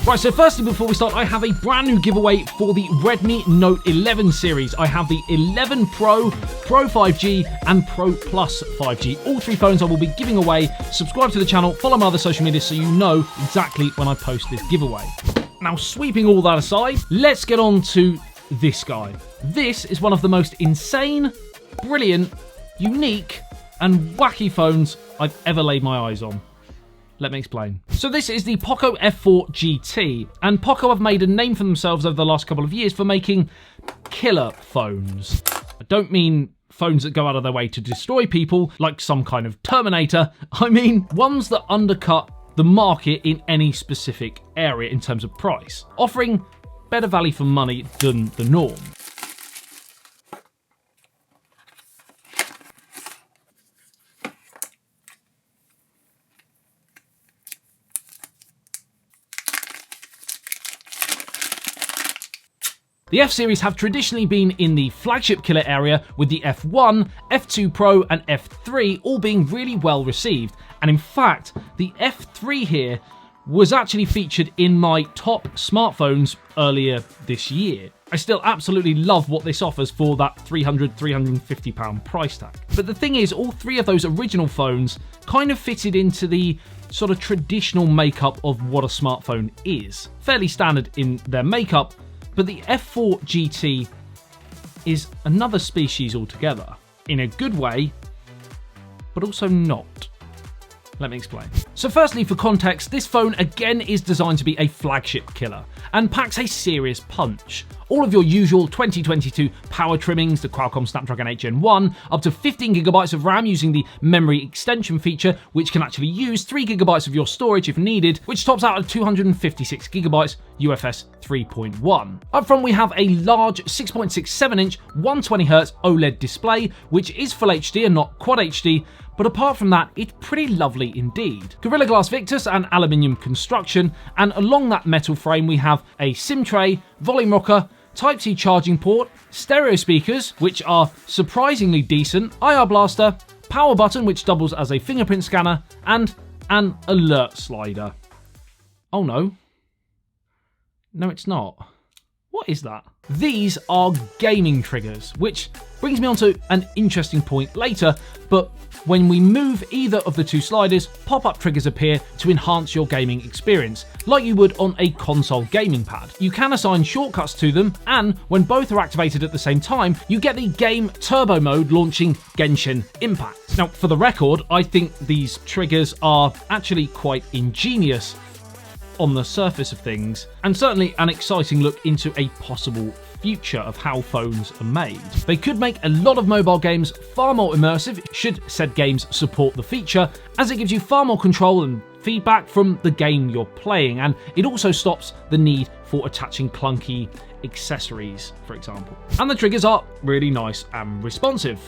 Right, so firstly, before we start, I have a brand new giveaway for the Redmi Note 11 series. I have the 11 Pro, Pro 5G, and Pro Plus 5G. All three phones I will be giving away. Subscribe to the channel, follow my other social media so you know exactly when I post this giveaway. Now, sweeping all that aside, let's get on to this guy. This is one of the most insane, brilliant, unique, and wacky phones I've ever laid my eyes on. Let me explain. So this is the Poco F4 GT, and Poco have made a name for themselves over the last couple of years for making killer phones. I don't mean phones that go out of their way to destroy people like some kind of Terminator. I mean ones that undercut the market in any specific area in terms of price, offering better value for money than the norm. The F series have traditionally been in the flagship killer area, with the F1, F2 Pro and F3 all being really well received. And in fact, the F3 here was actually featured in my top smartphones earlier this year. I still absolutely love what this offers for that £300–350 price tag. But the thing is, all three of those original phones kind of fitted into the sort of traditional makeup of what a smartphone is. Fairly standard in their makeup, but the F4 GT is another species altogether, in a good way, but also not. Let me explain. So firstly, for context, this phone again is designed to be a flagship killer and packs a serious punch. All of your usual 2022 power trimmings, the Qualcomm Snapdragon 8 Gen 1, up to 15GB of RAM using the memory extension feature, which can actually use 3GB of your storage if needed, which tops out at 256GB UFS 3.1. Up front we have a large 6.67-inch 120Hz OLED display, which is Full HD and not Quad HD, but apart from that, it's pretty lovely indeed. Gorilla Glass Victus and aluminium construction, and along that metal frame we have a SIM tray, volume rocker, Type-C charging port, stereo speakers, which are surprisingly decent, IR blaster, power button which doubles as a fingerprint scanner, and an alert slider. Oh no. No, it's not. What is that? These are gaming triggers, which brings me on to an interesting point later, but when we move either of the two sliders, pop-up triggers appear to enhance your gaming experience, like you would on a console gaming pad. You can assign shortcuts to them, and when both are activated at the same time, you get the game turbo mode launching Genshin Impact. Now, for the record, I think these triggers are actually quite ingenious on the surface of things, and certainly an exciting look into a possible future of how phones are made. They could make a lot of mobile games far more immersive should said games support the feature, as it gives you far more control and feedback from the game you're playing, and it also stops the need for attaching clunky accessories, for example. And the triggers are really nice and responsive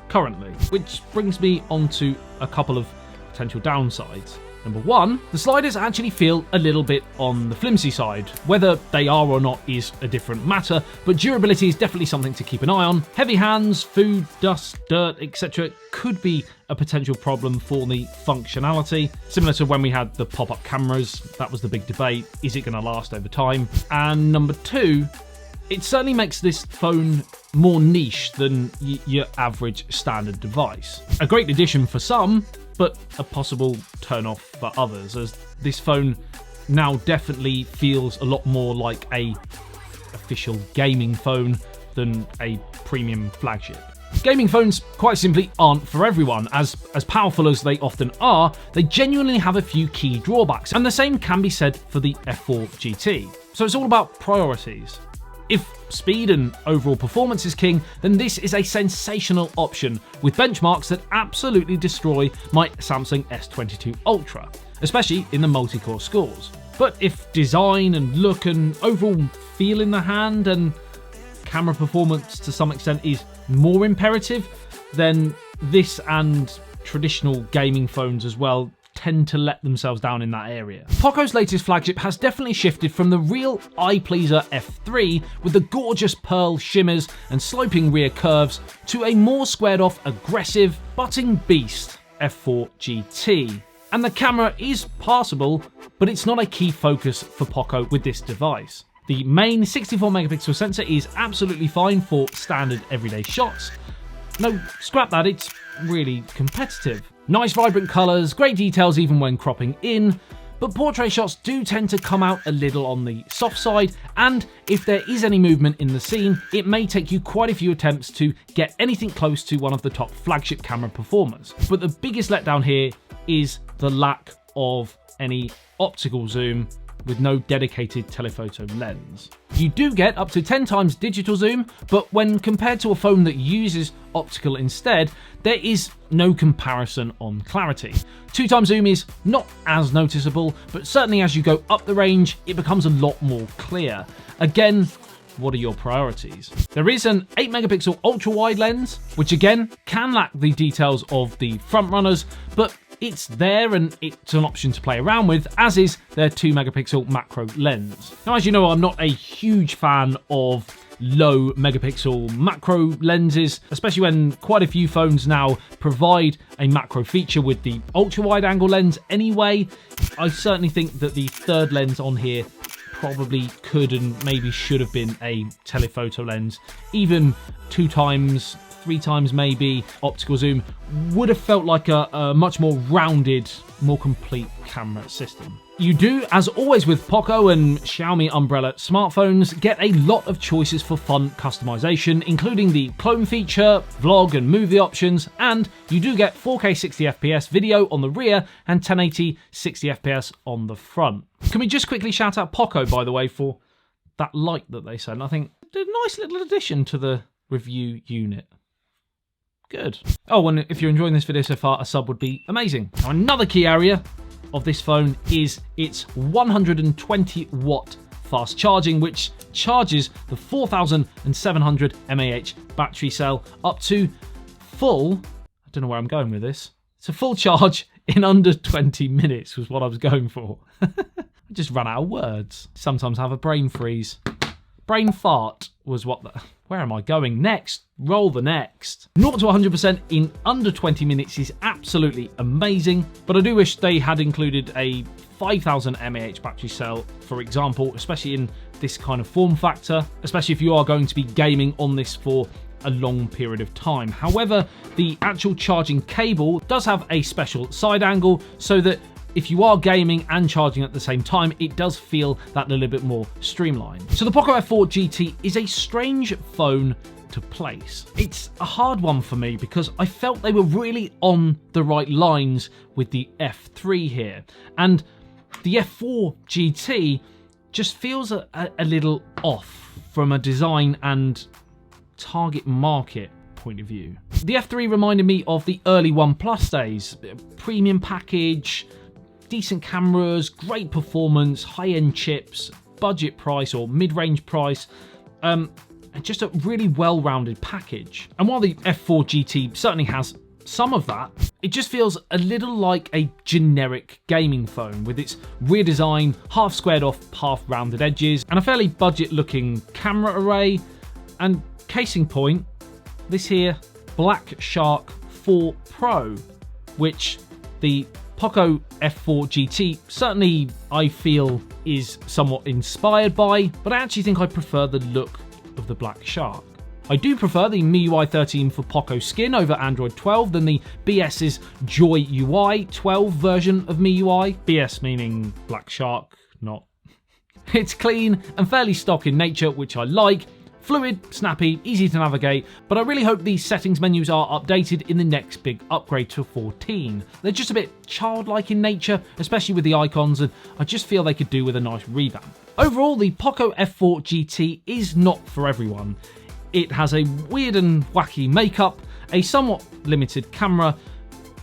currently, which brings me on to a couple of potential downsides. Number one, the sliders actually feel a little bit on the flimsy side. Whether they are or not is a different matter, but durability is definitely something to keep an eye on. Heavy hands, food, dust, dirt, etc. could be a potential problem for the functionality. Similar to when we had the pop-up cameras, that was the big debate. Is it going to last over time? And number two, it certainly makes this phone more niche than your average standard device. A great addition for some, but a possible turn-off for others, as this phone now definitely feels a lot more like a official gaming phone than a premium flagship. Gaming phones quite simply aren't for everyone, as powerful as they often are, they genuinely have a few key drawbacks, and the same can be said for the F4 GT. So it's all about priorities. If speed and overall performance is king, then this is a sensational option, with benchmarks that absolutely destroy my Samsung S22 Ultra, especially in the multi-core scores. But if design and look and overall feel in the hand and camera performance to some extent is more imperative, then this and traditional gaming phones as well tend to let themselves down in that area. Poco's latest flagship has definitely shifted from the real eye-pleaser F3 with the gorgeous pearl shimmers and sloping rear curves to a more squared-off, aggressive, butting beast F4 GT. and the camera is passable, but it's not a key focus for Poco with this device. The main 64 megapixel sensor is absolutely fine for standard everyday shots. No, scrap that, it's really competitive. Nice vibrant colours, great details even when cropping in, but portrait shots do tend to come out a little on the soft side, and if there is any movement in the scene, it may take you quite a few attempts to get anything close to one of the top flagship camera performers. But the biggest letdown here is the lack of any optical zoom with no dedicated telephoto lens. You do get up to 10 times digital zoom, but when compared to a phone that uses optical instead, there is no comparison on clarity. 2 times zoom is not as noticeable, but certainly as you go up the range, it becomes a lot more clear. Again, what are your priorities? There is an 8 megapixel ultra wide lens, which again can lack the details of the front runners, but it's there and it's an option to play around with, as is their 2 megapixel macro lens. Now, as you know, I'm not a huge fan of low megapixel macro lenses, especially when quite a few phones now provide a macro feature with the ultra wide angle lens anyway. I certainly think that the third lens on here probably could and maybe should have been a telephoto lens. Even 2 times, 3 times maybe optical zoom would have felt like a much more rounded, more complete camera system. You do, as always with Poco and Xiaomi umbrella smartphones, get a lot of choices for fun customization, including the clone feature, vlog and movie options, and you do get 4K 60fps video on the rear and 1080 60fps on the front. Can we just quickly shout out Poco, by the way, for that light that they sent? I think a nice little addition to the review unit. Good. Oh, and if you're enjoying this video so far, a sub would be amazing. Now, another key area of this phone is its 120 watt fast charging, which charges the 4700 mAh battery cell up to full, I don't know where I'm going with this, it's a full charge in under 20 minutes was what I was going for. I just ran out of words. Sometimes have a brain freeze. Brain fart was what the... Where am I going next? Roll the next. 0 to 100% in under 20 minutes is absolutely amazing, but I do wish they had included a 5000 mAh battery cell, for example, especially in this kind of form factor, especially if you are going to be gaming on this for a long period of time. However, the actual charging cable does have a special side angle so that if you are gaming and charging at the same time, it does feel that little bit more streamlined. So the Poco F4 GT is a strange phone to place. It's a hard one for me because I felt they were really on the right lines with the F3 here. And the F4 GT just feels a little off from a design and target market point of view. The F3 reminded me of the early OnePlus days. Premium package, decent cameras, great performance, high-end chips, budget price or mid-range price, and just a really well-rounded package. And while the F4 GT certainly has some of that, it just feels a little like a generic gaming phone with its rear design, half squared off, half rounded edges, and a fairly budget-looking camera array. And casing point, this here Black Shark 4 Pro, which the Poco F4 GT certainly I feel is somewhat inspired by, but I actually think I prefer the look of the Black Shark. I do prefer the MIUI 13 for Poco Skin over Android 12 than the BS's Joy UI 12 version of MIUI. BS meaning Black Shark, not. It's clean and fairly stock in nature, which I like. Fluid, snappy, easy to navigate, but I really hope these settings menus are updated in the next big upgrade to 14. They're just a bit childlike in nature, especially with the icons, and I just feel they could do with a nice revamp. Overall, the Poco F4 GT is not for everyone. It has a weird and wacky makeup, a somewhat limited camera,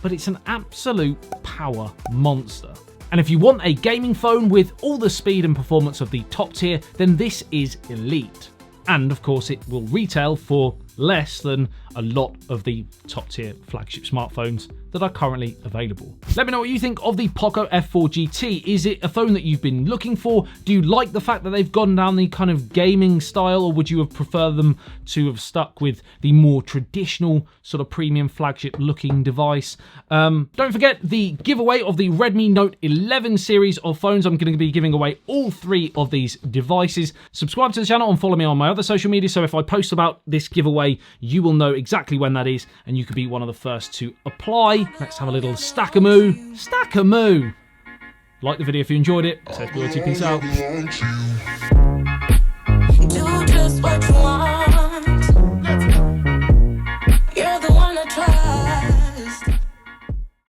but it's an absolute power monster. And if you want a gaming phone with all the speed and performance of the top tier, then this is elite. And of course it will retail for less than a lot of the top tier flagship smartphones that are currently available. Let me know what you think of the Poco F4 GT. Is it a phone that you've been looking for? Do you like the fact that they've gone down the kind of gaming style, or would you have preferred them to have stuck with the more traditional sort of premium flagship looking device? Don't forget the giveaway of the Redmi Note 11 series of phones. I'm going to be giving away all 3 of these devices. Subscribe to the channel and follow me on my other social media, so if I post about this giveaway, you will know exactly when that is, and you could be one of the first to apply. Let's have a little stack-a-moo. Stack-a-moo! Like the video if you enjoyed it. ASBYT, peace out.